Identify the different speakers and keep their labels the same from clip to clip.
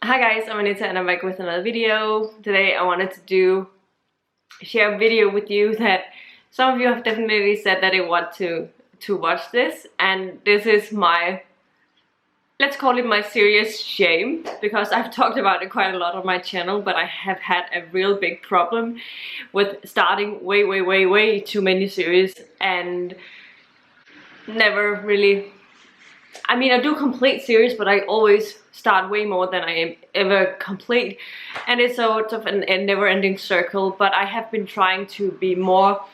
Speaker 1: Hi guys, I'm Anita and I'm back with another video. Today I wanted to share a video with you that some of you have definitely said that they want to watch this, and this is my, let's call it my serious shame, because I've talked about it quite a lot on my channel, but I have had a real big problem with starting way too many series and never really, I mean, I do complete series, but I always start way more than I ever complete, and it's sort of a never-ending circle. But I have been trying to be more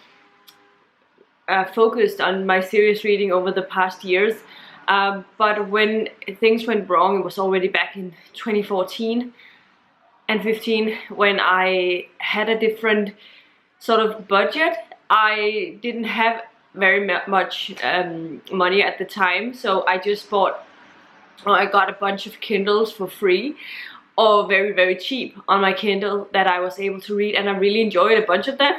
Speaker 1: focused on my series reading over the past years, but when things went wrong, it was already back in 2014 and 15 when I had a different sort of budget. I didn't have very much money at the time, so I just bought, I got a bunch of Kindles for free or very cheap on my Kindle that I was able to read, and I really enjoyed a bunch of them.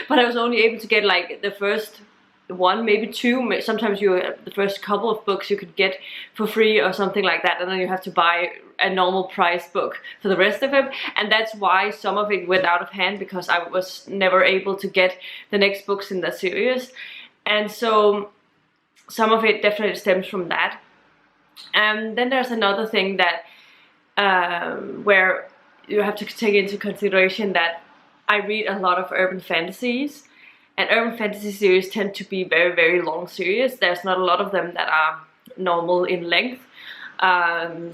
Speaker 1: But I was only able to get like the first one, maybe two, sometimes the first couple of books you could get for free or something like that, and then you have to buy a normal price book for the rest of them. And that's why some of it went out of hand, because I was never able to get the next books in the series. And so some of it definitely stems from that. And then there's another thing that where you have to take into consideration that I read a lot of urban fantasies, and urban fantasy series tend to be very long series. There's not a lot of them that are normal in length,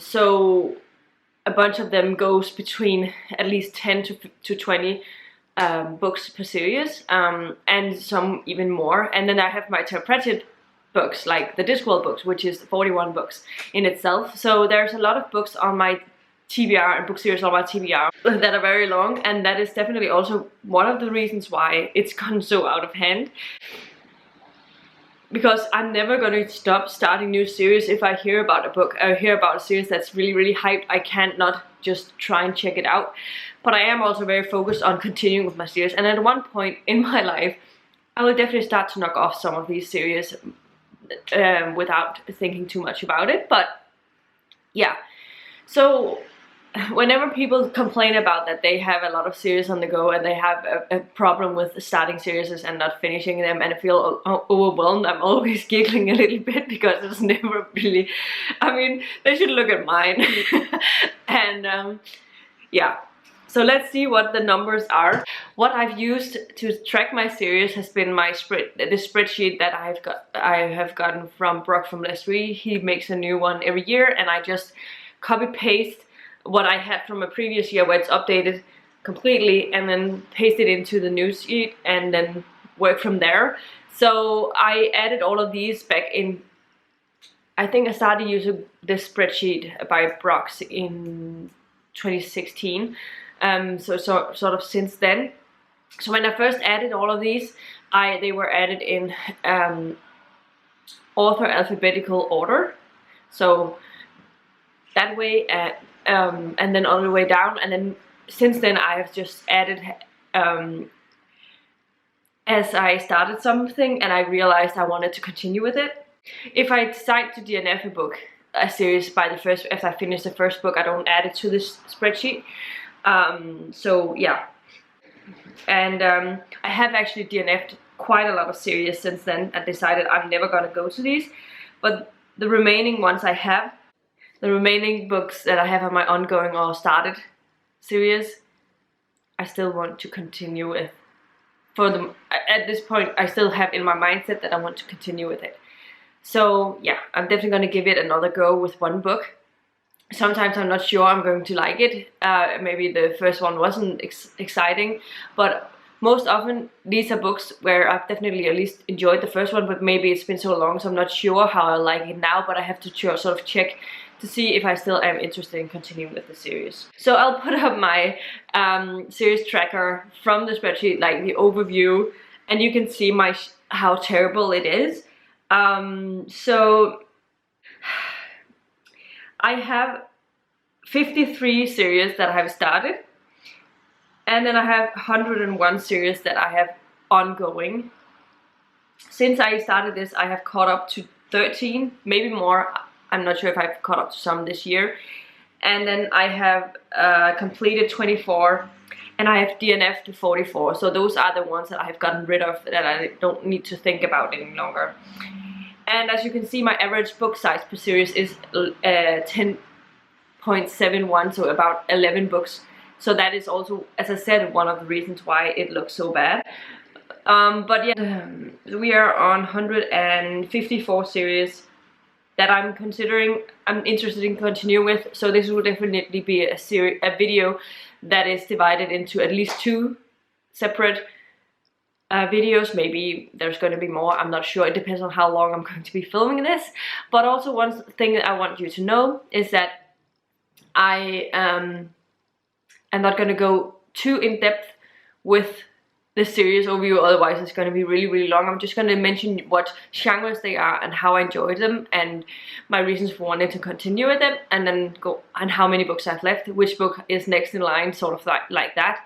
Speaker 1: so a bunch of them goes between at least 10 to 20 books per series, and some even more. And then I have my interpreted books, like the Discworld books, which is 41 books in itself. So there's a lot of books on my TBR and book series on my TBR that are very long, and that is definitely also one of the reasons why it's gone so out of hand. Because I'm never going to stop starting new series. If I hear about a book, or hear about a series that's really hyped, I can't not just try and check it out. But I am also very focused on continuing with my series, and at one point in my life I will definitely start to knock off some of these series without thinking too much about it. But yeah, so whenever people complain about that they have a lot of series on the go and they have a problem with starting series and not finishing them and feel overwhelmed, I'm always giggling a little bit, because it's never really, I mean, they should look at mine. And yeah, so let's see what the numbers are. What I've used to track my series has been my spreadsheet that I have gotten from Brock from Leslie. He makes a new one every year, and I just copy paste what I had from a previous year where it's updated completely, and then paste it into the new sheet and then work from there. So I added all of these back in, I think I started using this spreadsheet by Brock's in 2016. So sort of since then. So when I first added all of these, they were added in author alphabetical order. So that way, and then all the way down. And then since then I have just added as I started something and I realized I wanted to continue with it. If I decide to DNF a series by after I finish the first book, I don't add it to this spreadsheet. So yeah, and I have actually DNF'd quite a lot of series since then and decided I'm never gonna go to these. But the remaining ones I have, the remaining books that I have on my ongoing or started series, I still want to continue with. At this point, I still have in my mindset that I want to continue with it. So yeah, I'm definitely gonna give it another go with one book. Sometimes I'm not sure I'm going to like it. Maybe the first one wasn't exciting, but most often these are books where I've definitely at least enjoyed the first one, but maybe it's been so long so I'm not sure how I like it now, but I have to sort of check to see if I still am interested in continuing with the series. So I'll put up my series tracker from the spreadsheet, like the overview, and you can see how terrible it is. So I have 53 series that I have started, and then I have 101 series that I have ongoing. Since I started this, I have caught up to 13, maybe more. I'm not sure if I've caught up to some this year. and then I have completed 24, and I have DNF to 44. So those are the ones that I have gotten rid of, that I don't need to think about any longer. And as you can see, my average book size per series is 10.71, so about 11 books. So that is also, as I said, one of the reasons why it looks so bad. But yeah, we are on 154 series that I'm interested in continuing with. So this will definitely be a video that is divided into at least 2 separate videos. Maybe there's going to be more, I'm not sure. It depends on how long I'm going to be filming this. But also one thing that I want you to know is that I am not going to go too in depth with the series overview, otherwise it's going to be really long. I'm just going to mention what genres they are and how I enjoyed them and my reasons for wanting to continue with them, and then go on how many books I've left, which book is next in line, sort of like that.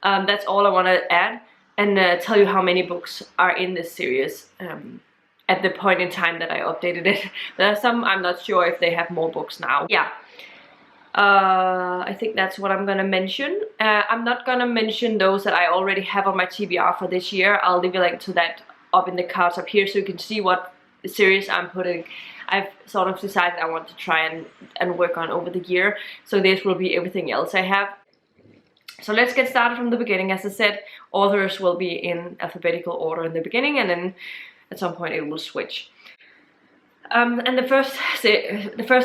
Speaker 1: That's all I want to add, and tell you how many books are in this series at the point in time that I updated it. There are some I'm not sure if they have more books now. Yeah. I think that's what I'm gonna mention. I'm not gonna mention those that I already have on my TBR for this year. I'll leave a link to that up in the cards up here so you can see what series I'm putting. I've sort of decided I want to try and work on over the year. So this will be everything else I have. So let's get started from the beginning. As I said, authors will be in alphabetical order in the beginning, and then at some point it will switch. And the first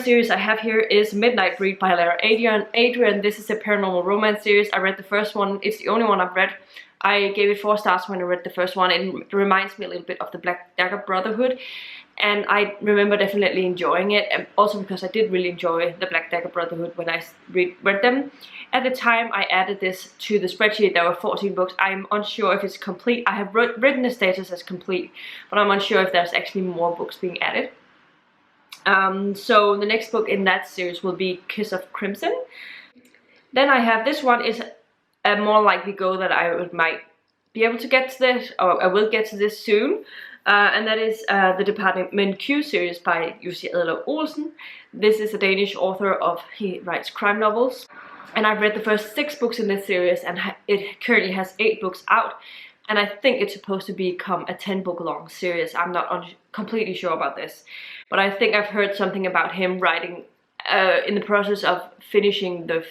Speaker 1: series I have here is Midnight Breed by Lara. Adrian, this is a paranormal romance series. I read the first one. It's the only one I've read. I gave it 4 stars when I read the first one. It reminds me a little bit of the Black Dagger Brotherhood, and I remember definitely enjoying it, and also because I did really enjoy the Black Dagger Brotherhood when I read them. At the time I added this to the spreadsheet, there were 14 books. I'm unsure if it's complete. I have written the status as complete, but I'm unsure if there's actually more books being added. So the next book in that series will be Kiss of Crimson. Then I have, this one is a more likely go that I might be able to get to this, or I will get to this soon. And that is the Department Q series by byJussi Adler-Olsen. This is a Danish author he writes crime novels. And I've read the first 6 books in this series, and it currently has 8 books out. And I think it's supposed to become a 10-book long series. I'm not completely sure about this. But I think I've heard something about him writing in the process of finishing the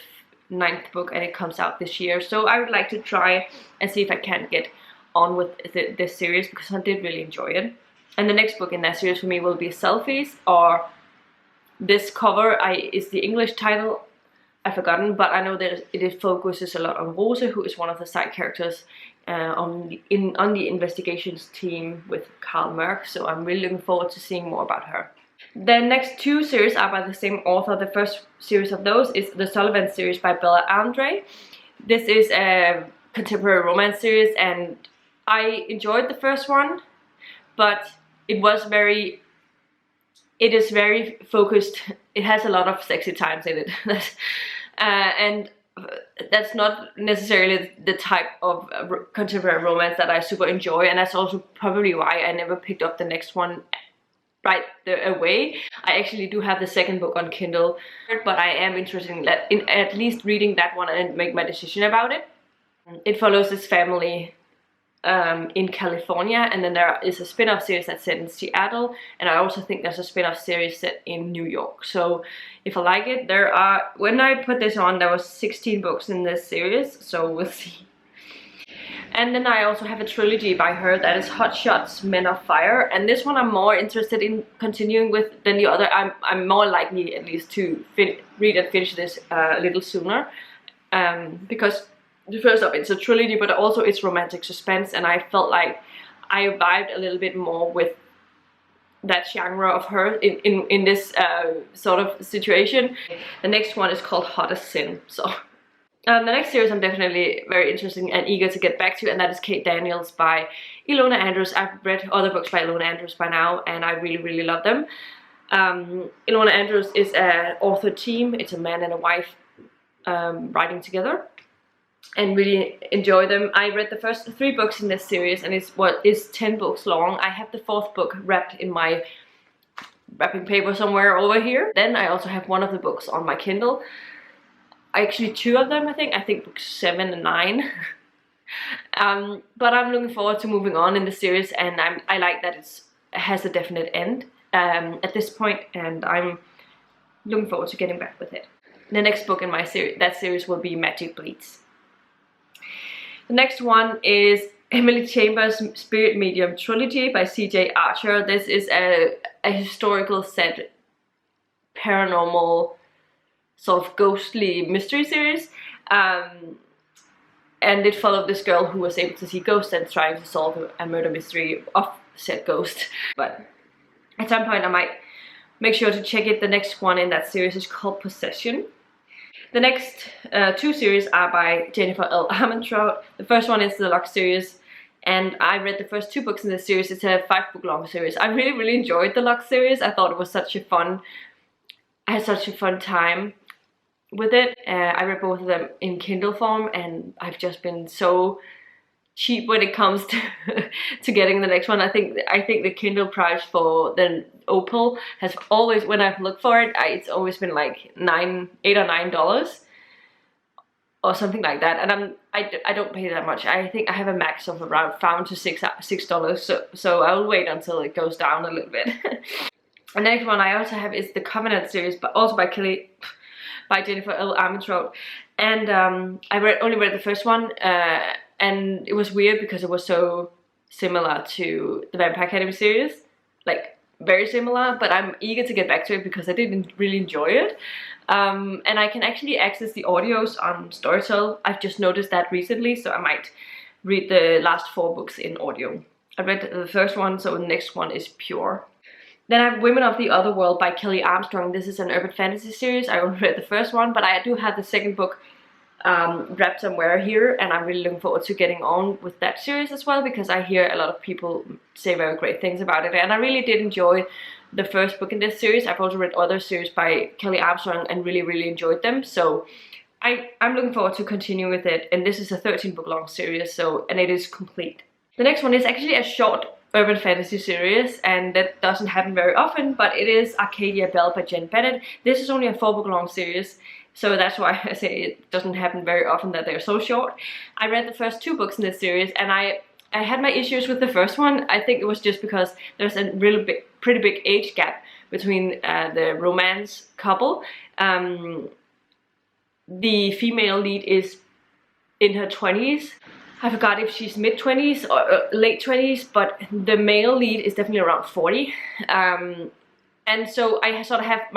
Speaker 1: 9th book, and it comes out this year. So I would like to try and see if I can get on with this series, because I did really enjoy it. And the next book in that series for me will be Selfies, or This Cover is the English title. I've forgotten, but I know that it focuses a lot on Rose, who is one of the side characters on the investigations team with Carr. So I'm really looking forward to seeing more about her. The next 2 series are by the same author. The first series of those is the Sullivans series by Bella Andre. This is a contemporary romance series, and I enjoyed the first one, but it is very focused. It has a lot of sexy times in it. And that's not necessarily the type of contemporary romance that I super enjoy, and that's also probably why I never picked up the next one right away. I actually do have the 2nd book on Kindle, but I am interested in at least reading that one and make my decision about it. It follows this family in California, and then there is a spin-off series that's set in Seattle, and I also think there's a spin-off series set in New York. So if I like it, when I put this on, there was 16 books in this series, so we'll see. And then I also have a trilogy by her that is Hot Shots, Men of Fire, and this one I'm more interested in continuing with than the other. I'm more likely at least to read and finish this a little sooner, because first off, it's a trilogy, but also it's romantic suspense, and I felt like I vibed a little bit more with that genre of her in this sort of situation. The next one is called Hot as Sin. So the next series I'm definitely very interested and eager to get back to, and that is Kate Daniels by Ilona Andrews. I've read other books by Ilona Andrews by now, and I really love them. Ilona Andrews is an author team. It's a man and a wife writing together, and really enjoy them. I read the first 3 books in this series, and it's 10 books long. I have the 4th book wrapped in my wrapping paper somewhere over here. Then I also have one of the books on my Kindle. Actually 2 of them, I think books 7 and 9. But I'm looking forward to moving on in the series, and I like that it has a definite end at this point, and I'm looking forward to getting back with it. The next book in my series will be Magic Bleeds. The next one is Emily Chambers' Spirit Medium Trilogy by C.J. Archer. This is a historical set, paranormal, sort of ghostly mystery series. And it followed this girl who was able to see ghosts and trying to solve a murder mystery of said ghost. But at some point I might make sure to check it. The next one in that series is called Possession. The next 2 series are by Jennifer L. Armentrout. The first one is the Lux series, and I read the first 2 books in this series. It's a 5-book long series. I really enjoyed the Lux series. I thought it was such a fun, I had such a fun time with it. I read both of them in Kindle form, and I've just been so cheap when it comes to getting the next one. I think the Kindle price for the Opal has always, when I've looked for it, it's always been like $8 or $9 or something like that, and I don't pay that much. I think I have a max of around $5 to $6, so I'll wait until it goes down a little bit. The next one I also have is the Covenant series, but also by Kelley, by Jennifer L. Armentrout, and I only read the first one, and it was weird because it was so similar to the Vampire Academy series, like very similar, but I'm eager to get back to it because I didn't really enjoy it. And I can actually access the audios on Storytel. I've just noticed that recently, so I might read the last 4 books in audio. I read the first one, so the next one is Pure. Then I have Women of the Otherworld by Kelley Armstrong. This is an urban fantasy series. I only read the first one, but I do have the second book wrapped somewhere here, and I'm really looking forward to getting on with that series as well, because I hear a lot of people say very great things about it, and I really did enjoy the first book in this series. I've also read other series by Kelley Armstrong and really enjoyed them, so I'm looking forward to continue with it. And this is a 13-book long series, and it is complete. The next one is actually a short urban fantasy series, and that doesn't happen very often, but it is Arcadia Belle by Bennet. This is only a 4-book long series, so that's why I say it doesn't happen very often that they're so short. I read the first 2 books in this series, and I had my issues with the first one. I think it was just because there's a pretty big age gap between the romance couple. The female lead is in her 20s. I forgot if she's mid-20s or late 20s, but the male lead is definitely around 40. And so I sort of had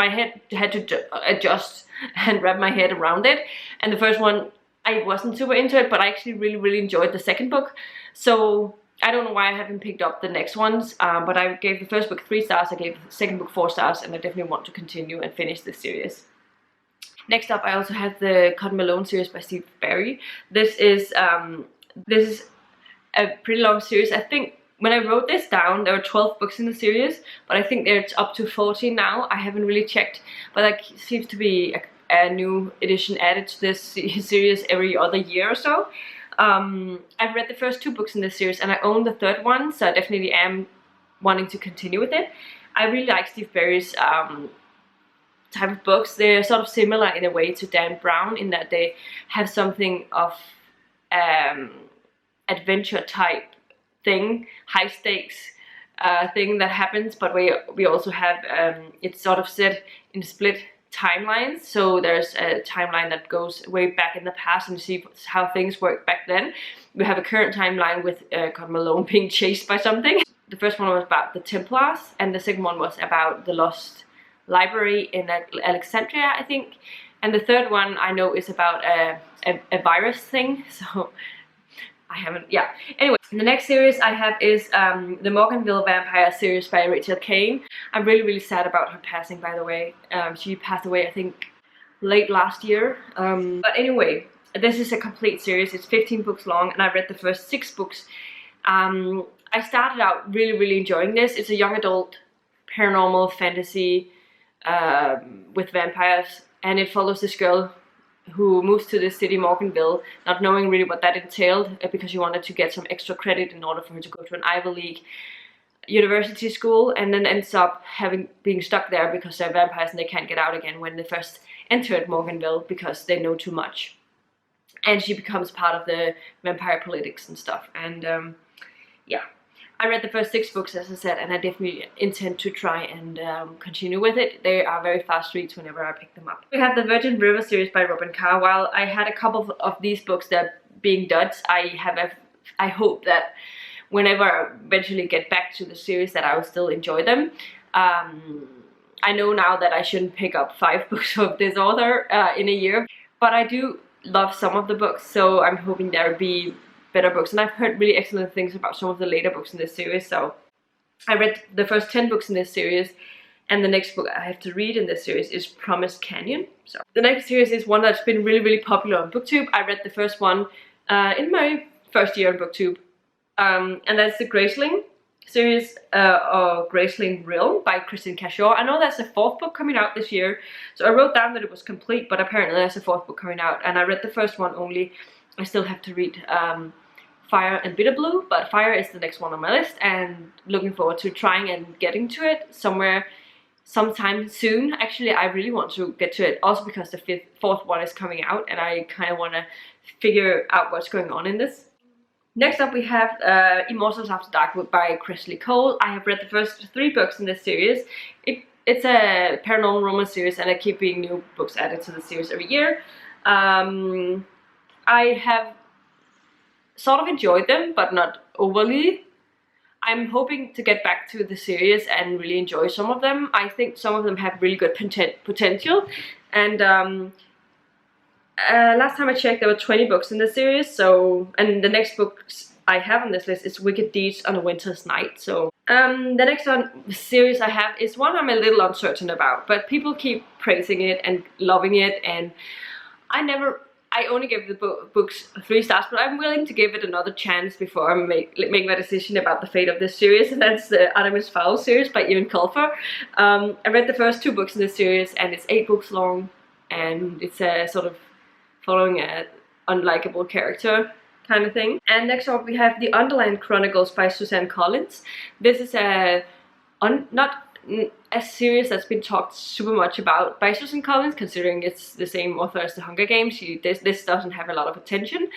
Speaker 1: to adjust and wrap my head around it. And the first one, I wasn't super into it, but I actually really enjoyed the second book. So I don't know why I haven't picked up the next ones, but I gave the first book 3 stars, I gave the second book 4 stars, and I definitely want to continue and finish this series. Next up, I also have the Cotton Malone series by Steve Berry. This is a pretty long series. I think when I wrote this down, there were 12 books in the series, but I think there's up to 14 now. I haven't really checked, but there seems to be a new edition added to this series every other year or so. I've read the first 2 books in this series, and I own the third one, so I definitely am wanting to continue with it. I really like Steve Berry's type of books. They're sort of similar in a way to Dan Brown, in that they have something of adventure type thing, high stakes thing that happens, but we also have it's sort of set in split timelines. So there's a timeline that goes way back in the past, and you see how things worked back then. We have a current timeline with Cotton Malone being chased by something. The first one was about the Templars, and the second one was about the lost library in Alexandria, I think. And the third one I know is about a virus thing, so I haven't, yeah. Anyway, the next series I have is the Morganville Vampire series by Rachel Caine. I'm really sad about her passing, by the way. She passed away, I think, late last year. But anyway, this is a complete series. It's 15 books long, and I read the first 6 books. I started out really enjoying this. It's a young adult paranormal fantasy with vampires, and it follows this girl who moves to the city Morganville, not knowing really what that entailed, because she wanted to get some extra credit in order for her to go to an Ivy League university school and then ends up being stuck there because they're vampires and they can't get out again when they first entered Morganville because they know too much. And she becomes part of the vampire politics and stuff. And yeah, I read the first 6 books, as I said, and I definitely intend to try and continue with it. They are very fast reads whenever I pick them up. We have the Virgin River series by Robyn Carr. While I had a couple of these books that being duds, I hope that whenever I eventually get back to the series that I will still enjoy them. I know now that I shouldn't pick up 5 books of this author in a year, but I do love some of the books, so I'm hoping there will be better books. And I've heard really excellent things about some of the later books in this series, so I read the first 10 books in this series, and the next book I have to read in this series is Promised Canyon. So the next series is one that's been really popular on BookTube. I read the first one in my first year on BookTube. And that's the Graceling series, or Graceling Realm by Kristin Cashore. I know there's a 4th book coming out this year, so I wrote down that it was complete, but apparently there's a 4th book coming out, and I read the first one only. I still have to read Fire and Bitter Blue, but Fire is the next one on my list, and looking forward to trying and getting to it sometime soon. Actually, I really want to get to it, also because the 4th one is coming out, and I kind of want to figure out what's going on in this. Next up we have Immortals After Dark by Kresley Cole. I have read the first 3 books in this series. It's a paranormal romance series, and I keep reading new books added to the series every year. I have sort of enjoyed them, but not overly. I'm hoping to get back to the series and really enjoy some of them. I think some of them have really good potential, and last time I checked there were 20 books in the series, and the next books I have on this list is Wicked Deeds on a Winter's Night. So the next series I have is one I'm a little uncertain about, but people keep praising it and loving it, and I only gave the books 3 stars, but I'm willing to give it another chance before I make my decision about the fate of this series, and that's the Artemis Fowl series by Eoin Colfer. I read the first 2 books in this series, and it's 8 books long, and it's a sort of following an unlikable character kind of thing. And next up we have the Underland Chronicles by Suzanne Collins. This is not a series that's been talked super much about by Suzanne Collins, considering it's the same author as the Hunger Games. This doesn't have a lot of attention.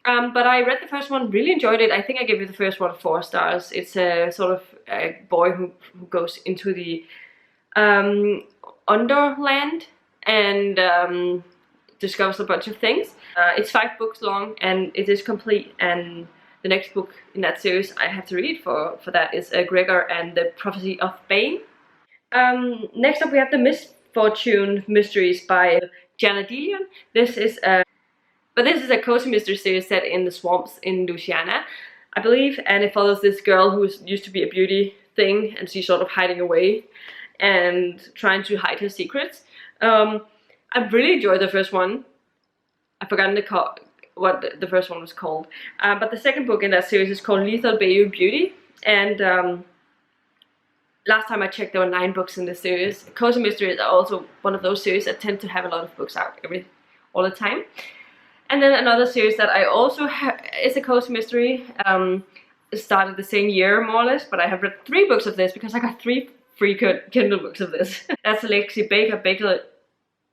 Speaker 1: But I read the first one, really enjoyed it. I think I gave it the first one 4 stars. It's a sort of a boy who goes into the Underland and discovers a bunch of things. It's 5 books long, and it is complete, and the next book in that series I have to read for that is Gregor and the Prophecy of Bane. Next up we have the Misfortune mysteries by Jenn. This is a cozy mystery series set in the swamps in Louisiana, I believe, and it follows this girl who used to be a beauty thing, and she's sort of hiding away and trying to hide her secrets. I really enjoyed the first one. I've forgotten what the first one was called. But the second book in that series is called Lethal Bayou Beauty. And last time I checked, there were 9 books in this series. Cozy Mysteries are also one of those series that tend to have a lot of books out all the time. And then another series that I also have is a cozy mystery. It started the same year, more or less, but I have read 3 books of this because I got 3 free Kindle books of this. That's the Lexi Baker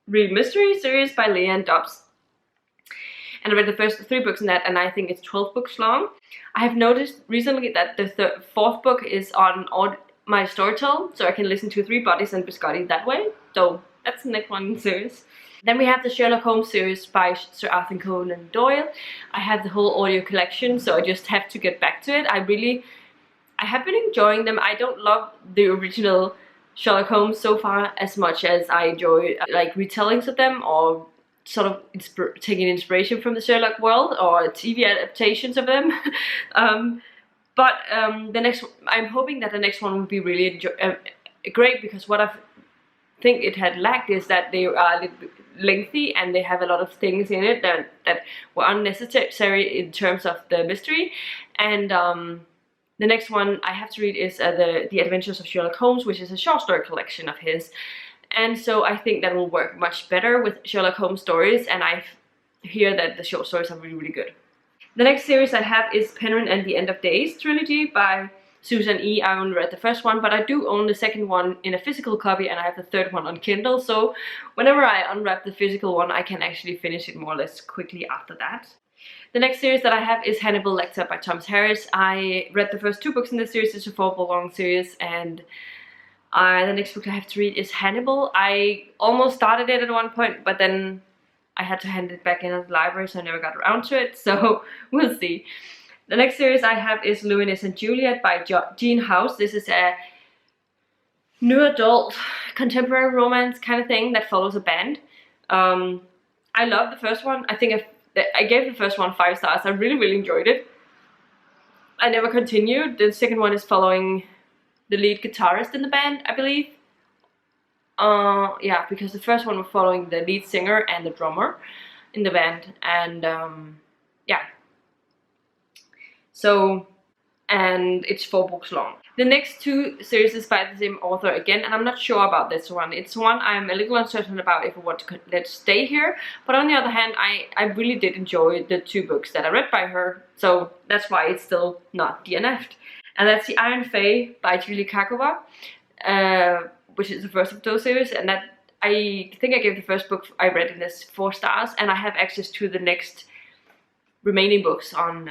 Speaker 1: Real Mystery series by Leah and Dobbs. And I read the first 3 books in that, and I think it's 12 books long. I have noticed recently that the 4th book is on my Storytel, so I can listen to 3 Bodies and Biscotti that way. So that's the next one in the series. Then we have the Sherlock Holmes series by Sir Arthur Conan Doyle. I have the whole audio collection, so I just have to get back to it. I have been enjoying them. I don't love the original Sherlock Holmes so far as much as I enjoy like retellings of them, or sort of taking inspiration from the Sherlock world, or TV adaptations of them. But I'm hoping that the next one will be really great, because what I think it had lacked is that they are a little bit lengthy, and they have a lot of things in it that were unnecessary in terms of the mystery. And the next one I have to read is the Adventures of Sherlock Holmes, which is a short story collection of his. And so I think that will work much better with Sherlock Holmes stories, and I hear that the short stories are really, really good. The next series I have is Penryn and the End of Days Trilogy by Susan E. I only read the first one, but I do own the second one in a physical copy, and I have the third one on Kindle, so whenever I unwrap the physical one, I can actually finish it more or less quickly after that. The next series that I have is Hannibal Lecter by Thomas Harris. I read the first 2 books in this series. It's a 4-book long series, and the next book I have to read is Hannibal. I almost started it at one point, but then I had to hand it back in at the library, so I never got around to it, so we'll see. The next series I have is Louis and Juliet by Jean House. This is a new adult contemporary romance kind of thing that follows a band. I love the first one. I think I gave the first one 5 stars. I really enjoyed it. I never continued. The second one is following the lead guitarist in the band, I believe. Yeah, because the first one was following the lead singer and the drummer in the band, and yeah. So, and it's 4 books long. The next 2 series is by the same author again, and I'm not sure about this one. It's one I'm a little uncertain about if I want to let stay here, but on the other hand, I really did enjoy the 2 books that I read by her, so that's why it's still not DNF'd. And that's The Iron Fae by Julie Kakova, which is the first of those series, and that I think I gave the first book I read in this 4 stars, and I have access to the next remaining books on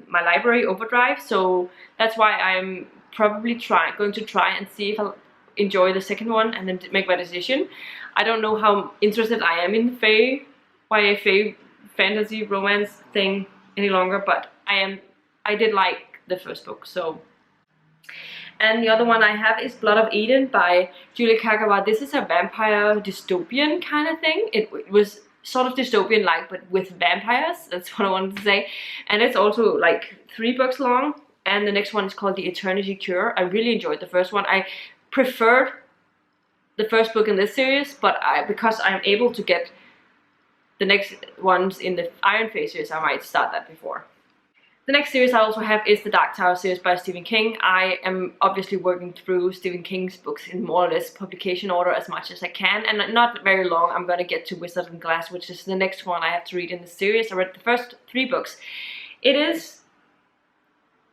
Speaker 1: my library Overdrive, so that's why I'm probably going to try and see if I'll enjoy the second one and then make my decision. I don't know how interested I am in the YA Fae fantasy romance thing any longer, but I did like the first book, so. And the other one I have is Blood of Eden by Julie Kagawa. This is a vampire dystopian kind of thing. It was sort of dystopian-like, but with vampires. That's what I wanted to say. And it's also like 3 books long. And the next one is called The Eternity Cure. I really enjoyed the first one. I preferred the first book in this series, but because I'm able to get the next ones in the Iron Fae series, I might start that before. The next series I also have is the Dark Tower series by Stephen King. I am obviously working through Stephen King's books in more or less publication order as much as I can, and not very long I'm going to get to Wizard and Glass, which is the next one I have to read in the series. I read the first 3 books. It is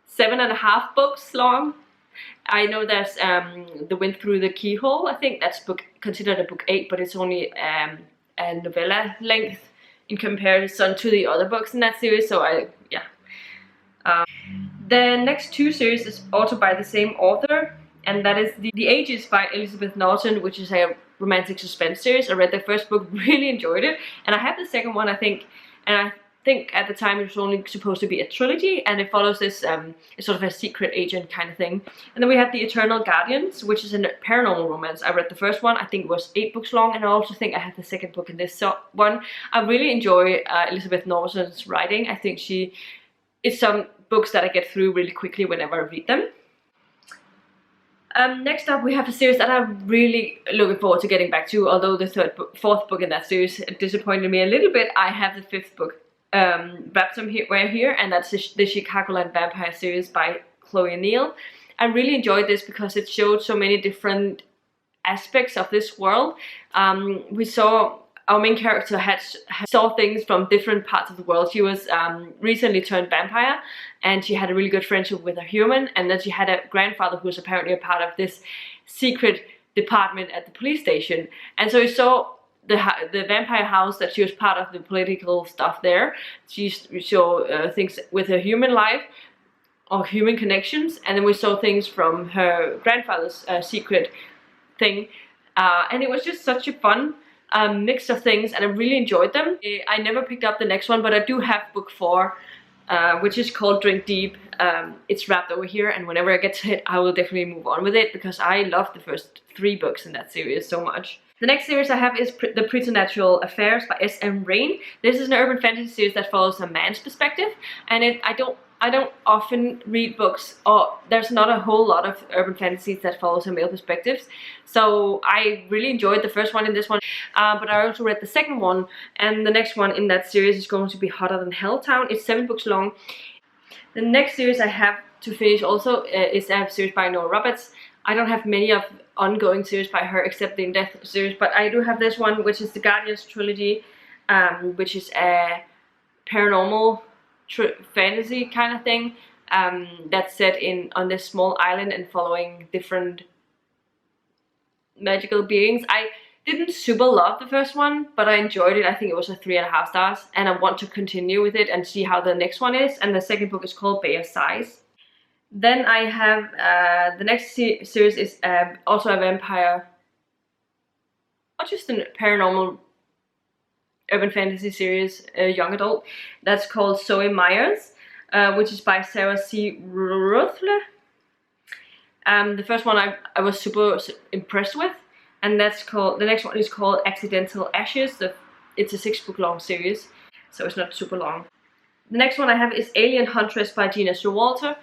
Speaker 1: 7.5 books long. I know there's The Wind Through the Keyhole. I think that's considered a book 8, but it's only a novella length in comparison to the other books in that series, so yeah. The next 2 series is also by the same author, and that is The Ages by Elizabeth Norton, which is a romantic suspense series. I read the first book, really enjoyed it, and I have the second one, I think, and I think at the time it was only supposed to be a trilogy, and it follows this sort of a secret agent kind of thing. And then we have The Eternal Guardians, which is a paranormal romance. I read the first one, I think it was 8 books long, and I also think I have the second book in this one. I really enjoy Elizabeth Norton's writing. I think it's some books that I get through really quickly whenever I read them. Next up we have a series that I'm really looking forward to getting back to, although the 4th book in that series disappointed me a little bit. I have the 5th book wrapped somewhere here, and that's the Chicagoland Vampire series by Chloe Neal. I really enjoyed this because it showed so many different aspects of this world. We saw our main character saw things from different parts of the world. She was recently turned vampire, and she had a really good friendship with a human, and then she had a grandfather who was apparently a part of this secret department at the police station. And so we saw the vampire house, that she was part of the political stuff there. We saw things with her human life or human connections, and then we saw things from her grandfather's secret thing. And it was just such a fun mix of things, and I really enjoyed them. I never picked up the next one, but I do have book 4, which is called Drink Deep. It's wrapped over here, and whenever I get to it, I will definitely move on with it, because I love the first 3 books in that series so much. The next series I have is The Preternatural Affairs by S.M. Rain. This is an urban fantasy series that follows a man's perspective, and I don't often read books, or there's not a whole lot of urban fantasies that follows a male perspectives. So I really enjoyed the first one in this one, but I also read the second one, and the next one in that series is going to be Hotter Than Helltown. It's 7 books long. The next series I have to finish also is a series by Nora Roberts. I don't have many of ongoing series by her except the In Death series, but I do have this one, which is the Guardians trilogy, which is a paranormal fantasy kind of thing. that's set on this small island and following different magical beings. I didn't super love the first one, but I enjoyed it. I think it was a 3.5 stars, and I want to continue with it and see how the next one is. And the second book is called Bay of Sighs. Then I have the next series is also a vampire, not just a paranormal urban fantasy series, young adult, that's called Zoe Myers, which is by Sarah C. Ruthler. The first one I was super impressed with, and that's called, the next one is called Accidental Ashes. It's a 6-book long series, so it's not super long. The next one I have is Alien Huntress by Gina Showalter.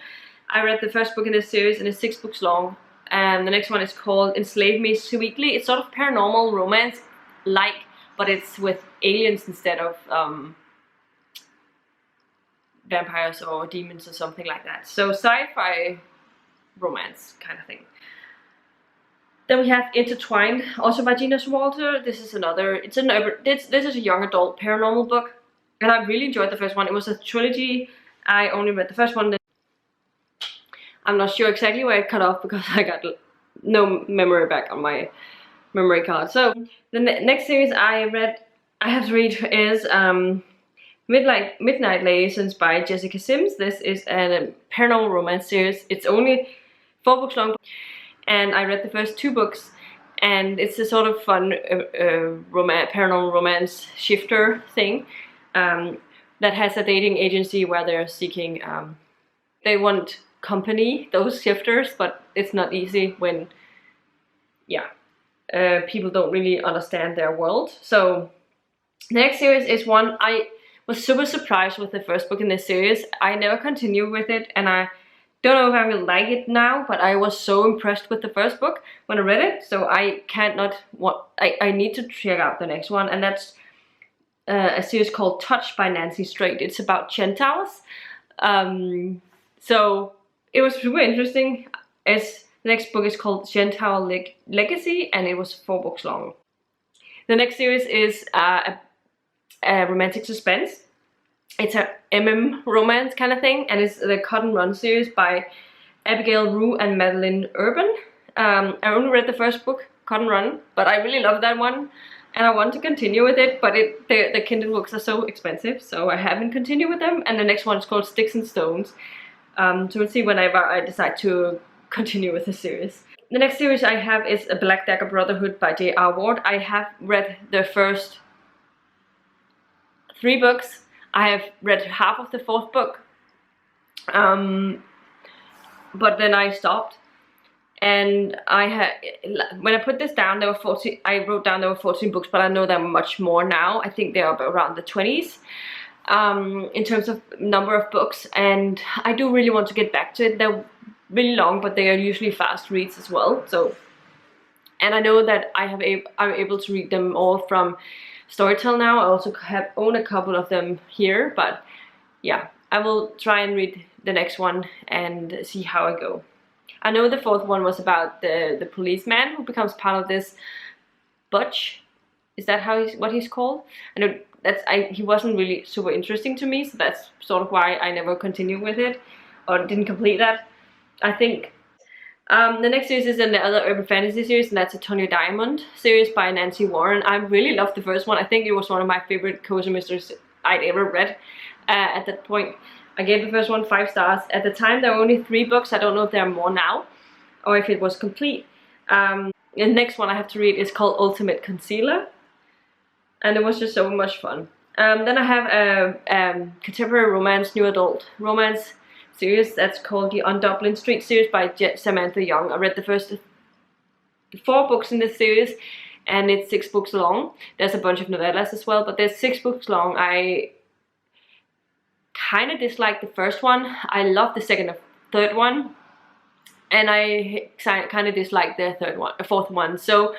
Speaker 1: I read the first book in this series and it's 6 books long. And the next one is called Enslave Me Sweetly. It's sort of paranormal romance like, but it's with aliens instead of vampires or demons or something like that. So sci-fi romance kind of thing. Then we have Intertwined, also by Gina Showalter. This is another, this is a young adult paranormal book, and I really enjoyed the first one. It was a trilogy. I only read the first one. I'm not sure exactly where it cut off because I got no memory back on my memory card. So the next series I have to read is Midnight Liaisons by Jessica Sims. This is a paranormal romance series. It's only 4 books long, and I read the first 2 books, and it's a sort of fun paranormal romance shifter thing that has a dating agency where they're seeking, they want company, those shifters, but it's not easy when, yeah, people don't really understand their world. So the next series is one I was super surprised with the first book in this series. I never continued with it, and I don't know if I will like it now, but I was so impressed with the first book when I read it, so I I need to check out the next one, and that's a series called Touch by Nancy Strait. It's about Centaurs. So it was super interesting. The next book is called Centaur Legacy, and it was 4 books long. The next series is a romantic suspense. It's a romance kind of thing, and it's the Cotton Run series by Abigail Rue and Madeline Urban. I only read the first book, Cotton Run, but I really love that one, and I want to continue with it, but the Kindle books are so expensive, so I haven't continued with them. And the next one is called Sticks and Stones. So we'll see whenever I decide to continue with the series. The next series I have is A Black Dagger Brotherhood by J.R. Ward. I have read the first 3 books. I have read half of the 4th book, but then I stopped. And when I put this down, there were 14. I wrote down there were 14 books, but I know there are much more now. I think they're around the 20s. In terms of number of books, and I do really want to get back to it. They're really long, but they are usually fast reads as well. So, and I know that I'm able to read them all from Storytel now. I also own a couple of them here, but yeah, I will try and read the next one and see how I go. I know the 4th one was about the policeman who becomes part of this Butch. Is that what he's called? I know he wasn't really super interesting to me, so that's sort of why I never continued with it or didn't complete that. I think the next series is another urban fantasy series, and that's a Tonya Diamond series by Nancy Warren. I really loved the first one. I think it was one of my favorite cozy mysteries I'd ever read at that point. I gave the first one 5 stars. At the time there were only 3 books. I don't know if there are more now or if it was complete. The next one I have to read is called Ultimate Concealer, and it was just so much fun. Then I have a contemporary romance, new adult romance series that's called the On Dublin Street series by Samantha Young. I read the first 4 books in this series, and it's 6 books long. There's a bunch of novellas as well, but there's 6 books long. I kind of disliked the first one. I love the second and third one, and I kind of disliked the 4th one. So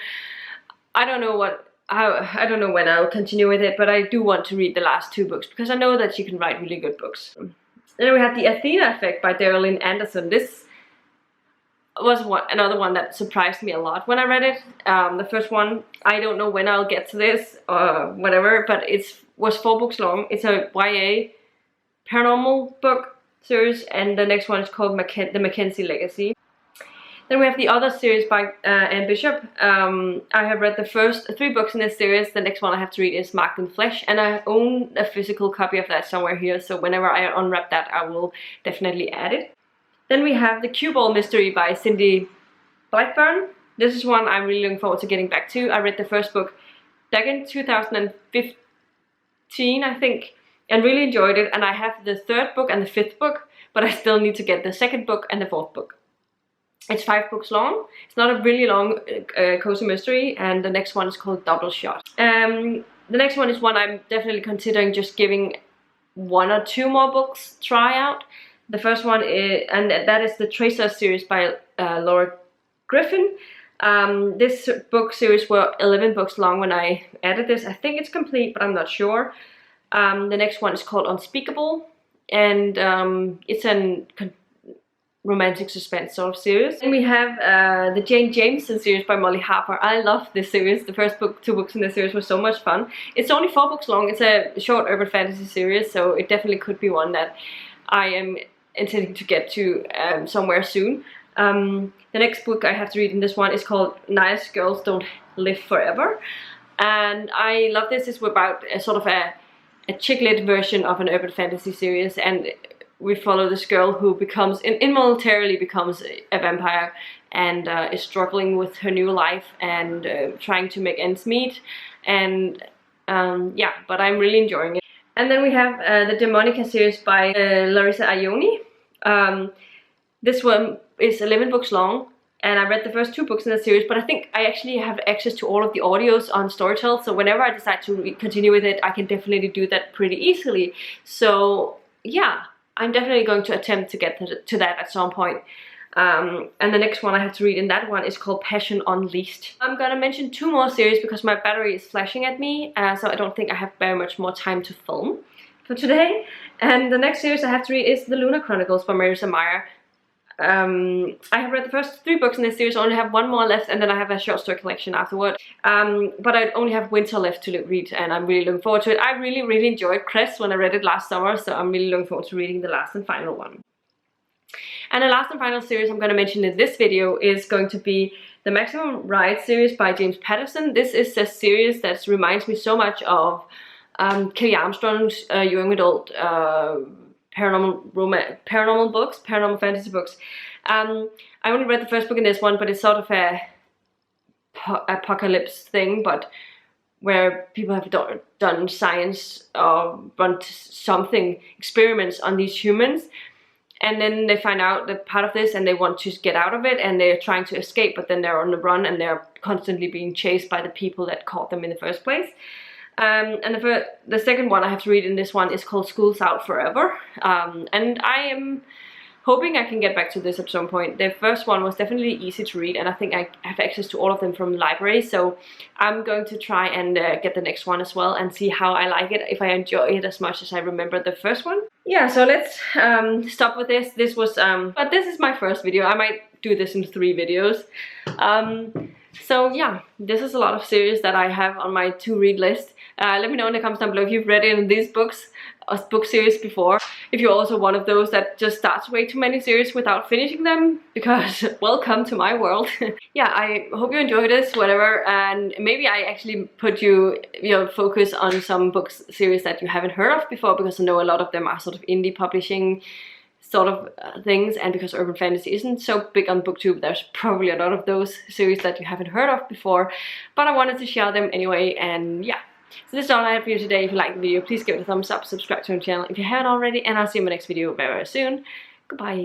Speaker 1: I don't know when I'll continue with it, but I do want to read the last 2 books because I know that she can write really good books. Then we have The Athena Effect by Darylyn Anderson. This was another one that surprised me a lot when I read it. The first one, I don't know when I'll get to this or whatever, but it was 4 books long. It's a YA paranormal book, series, and the next one is called The Mackenzie Legacy. Then we have the Other series by Anne Bishop. I have read the first 3 books in this series. The next one I have to read is Marked in Flesh, and I own a physical copy of that somewhere here, so whenever I unwrap that I will definitely add it. Then we have The Cue Ball Mystery by Cindy Blackburn. This is one I'm really looking forward to getting back to. I read the first book back in 2015, I think, and really enjoyed it, and I have the 3rd book and the 5th book, but I still need to get the 2nd book and the 4th book. It's 5 books long. It's not a really long cozy mystery, and the next one is called Double Shot. The next one is one I'm definitely considering just giving 1 or 2 more books try out. The first one is, and that is the Tracer series by Laura Griffin. This book series were 11 books long when I added this. I think it's complete, but I'm not sure. The next one is called Unspeakable, and it's a romantic suspense sort of series. And we have the Jane Jameson series by Molly Harper. I love this series. The first 2 books in this series were so much fun. It's only 4 books long. It's a short urban fantasy series, so it definitely could be one that I am intending to get to somewhere soon. The next book I have to read in this one is called Nice Girls Don't Live Forever, and I love this. It's about a sort of a chick lit version of an urban fantasy series, and we follow this girl who becomes involuntarily becomes a vampire, and is struggling with her new life and trying to make ends meet, and yeah, but I'm really enjoying it. And then we have the Demonica series by Larissa Ioni. This one is 11 books long, and I read the first 2 books in the series, but I think I actually have access to all of the audios on Storytel, so whenever I decide to continue with it, I can definitely do that pretty easily. So yeah, I'm definitely going to attempt to get to that at some point. And the next one I have to read in that one is called Passion Unleashed. I'm gonna mention 2 more series because my battery is flashing at me, so I don't think I have very much more time to film for today. And the next series I have to read is The Lunar Chronicles by Marissa Meyer. I have read the first 3 books in this series. I only have 1 more left, and then I have a short story collection afterward. But I only have winter left to read, and I'm really looking forward to it. I really enjoyed Crest when I read it last summer, so I'm really looking forward to reading the last and final one. And the last and final series I'm going to mention in this video is going to be the Maximum Ride series by James Patterson. This is a series that reminds me so much of Kelley Armstrong's young adult paranormal books, paranormal fantasy books. I only read the first book in this one, but it's sort of a apocalypse thing, but where people have done science or run something, experiments on these humans, and then they find out that part of this and they want to get out of it, and they're trying to escape, but then they're on the run and they're constantly being chased by the people that caught them in the first place. And the second one I have to read in this one is called School's Out Forever, and I am hoping I can get back to this at some point. The first one was definitely easy to read, and I think I have access to all of them from the library, so I'm going to try and get the next one as well and see how I like it, if I enjoy it as much as I remember the first one. Yeah, so let's stop with this. This was but this is my first video. I might do this in 3 videos. So yeah, this is a lot of series that I have on my to-read list. Let me know in the comments down below if you've read any of these books or book series before. If you're also one of those that just starts way too many series without finishing them, because welcome to my world. Yeah, I hope you enjoyed this, whatever, and maybe I actually put your focus on some books series that you haven't heard of before, because I know a lot of them are sort of indie publishing sort of things, and because urban fantasy isn't so big on booktube, there's probably a lot of those series that you haven't heard of before, but I wanted to share them anyway. And yeah, so this is all I have for you today. If you liked the video, please give it a thumbs up, subscribe to my channel if you haven't already, and I'll see you in my next video very soon. Goodbye.